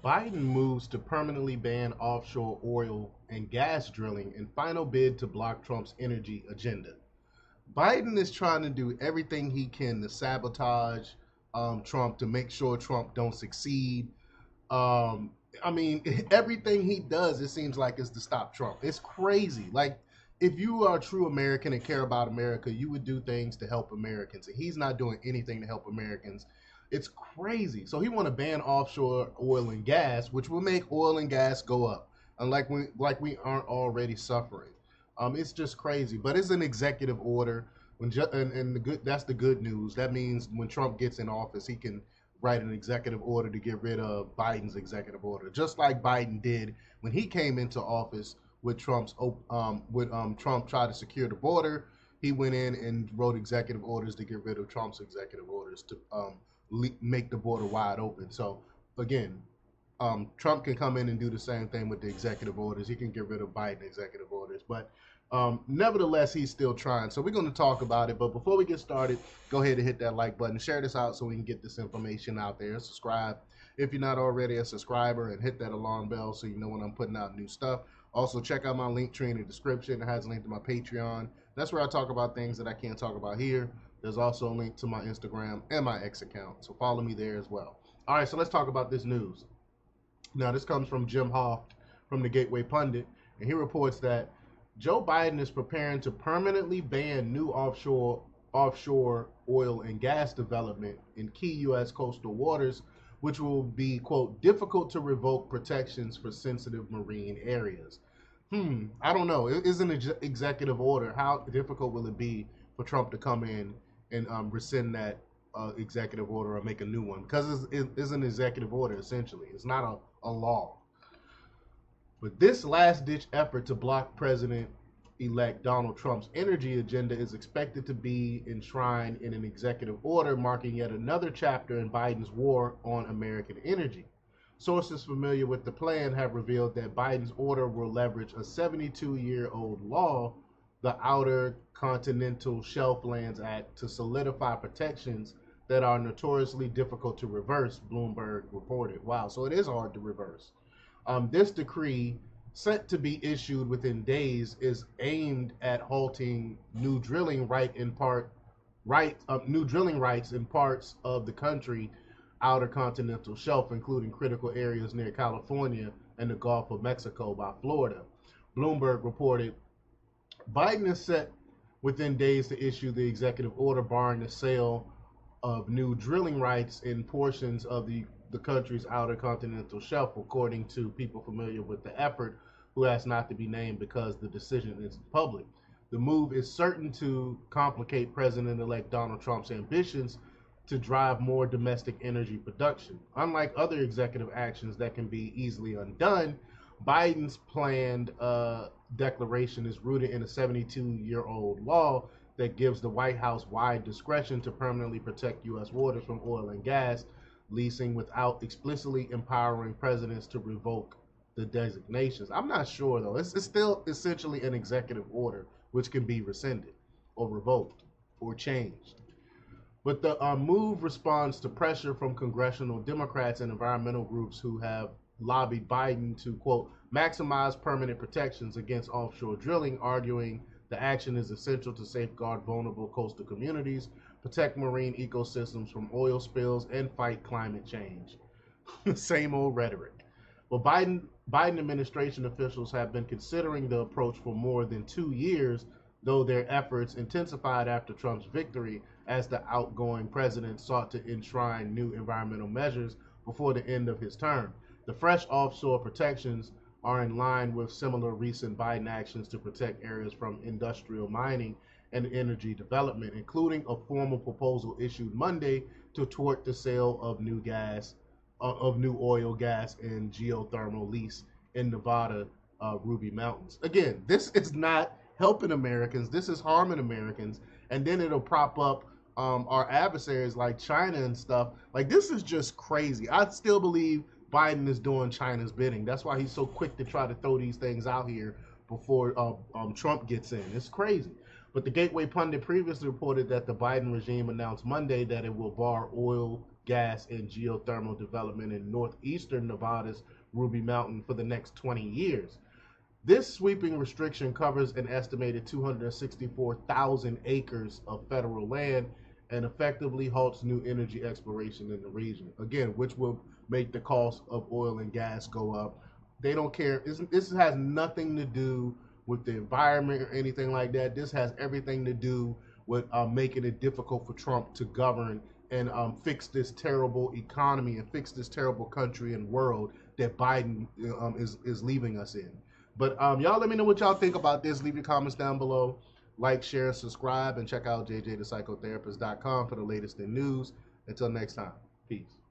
Biden moves to permanently ban offshore oil and gas drilling in final bid to block Trump's energy agenda. Biden is trying to do everything he can to sabotage Trump to make sure Trump don't succeed. Um, I mean, everything he does, it seems like, is to stop Trump. It's crazy. Like, if you are a true American and care about America, you would do things to help Americans. And he's not doing anything to help Americans. It's crazy. So he want to ban offshore oil and gas, which will make oil and gas go up, unlike we aren't already suffering. It's just crazy. But it's an executive order. And the good that's the good news. That means when Trump gets in office, he can write an executive order to get rid of Biden's executive order, just like Biden did when he came into office with Trump tried to secure the border. He went in and wrote executive orders to get rid of Trump's executive orders to make the border wide open. So again, Trump can come in and do the same thing with the executive orders. He can get rid of Biden executive orders, but nevertheless, he's still trying. So we're going to talk about it. But before we get started, go ahead and hit that like button, share this out so we can get this information out there. Subscribe if you're not already a subscriber, and hit that alarm bell so you know when I'm putting out new stuff. Also, check out my link tree in the description. It has a link to my Patreon. That's where I talk about things that I can't talk about here. There's also a link to my Instagram and my X account. So follow me there as well. All right, so let's talk about this news. Now, this comes from Jim Hoft from the Gateway Pundit, and he reports that Joe Biden is preparing to permanently ban new offshore oil and gas development in key U.S. coastal waters, which will be, quote, difficult to revoke protections for sensitive marine areas. I don't know. It is an executive order. How difficult will it be for Trump to come in and rescind that executive order or make a new one? Because it's an executive order, essentially. It's not a law. But this last-ditch effort to block President-elect Donald Trump's energy agenda is expected to be enshrined in an executive order marking yet another chapter in Biden's war on American energy. Sources familiar with the plan have revealed that Biden's order will leverage a 72-year-old law, the Outer Continental Shelf Lands Act, to solidify protections that are notoriously difficult to reverse, Bloomberg reported. Wow, so it is hard to reverse. This decree, set to be issued within days, is aimed at halting new drilling rights in parts of the country outer continental shelf, including critical areas near California and the Gulf of Mexico by Florida. Bloomberg reported Biden is set within days to issue the executive order barring the sale of new drilling rights in portions of the country's outer continental shelf, according to people familiar with the effort who asked not to be named because the decision is public. The move is certain to complicate President-elect Donald Trump's ambitions to drive more domestic energy production. Unlike other executive actions that can be easily undone, Biden's planned declaration is rooted in a 72-year-old law that gives the White House wide discretion to permanently protect U.S. waters from oil and gas leasing without explicitly empowering presidents to revoke the designations. I'm not sure, though. It's still essentially an executive order, which can be rescinded or revoked or changed. But the move responds to pressure from congressional Democrats and environmental groups who have lobbied Biden to, quote, maximize permanent protections against offshore drilling, arguing the action is essential to safeguard vulnerable coastal communities, protect marine ecosystems from oil spills, and fight climate change. Same old rhetoric. But Biden administration officials have been considering the approach for more than 2 years, though their efforts intensified after Trump's victory as the outgoing president sought to enshrine new environmental measures before the end of his term. The fresh offshore protections are in line with similar recent Biden actions to protect areas from industrial mining and energy development, including a formal proposal issued Monday to thwart the sale of new oil, gas, and geothermal lease in Nevada, Ruby Mountains. Again, this is not helping Americans. This is harming Americans, and then it'll prop up our adversaries like China and stuff. Like, this is just crazy. I still believe Biden is doing China's bidding. That's why he's so quick to try to throw these things out here before Trump gets in. It's crazy. But the Gateway Pundit previously reported that the Biden regime announced Monday that it will bar oil gas and geothermal development in northeastern Nevada's Ruby Mountain for the next 20 years. This sweeping restriction covers an estimated 264,000 acres of federal land and effectively halts new energy exploration in the region. Again, which will make the cost of oil and gas go up. They don't care. This has nothing to do with the environment or anything like that. This has everything to do with making it difficult for Trump to govern and fix this terrible economy and fix this terrible country and world that Biden is leaving us in. But y'all let me know what y'all think about this. Leave your comments down below. Like, share, subscribe, and check out jjthepsychotherapist.com for the latest in news. Until next time, peace.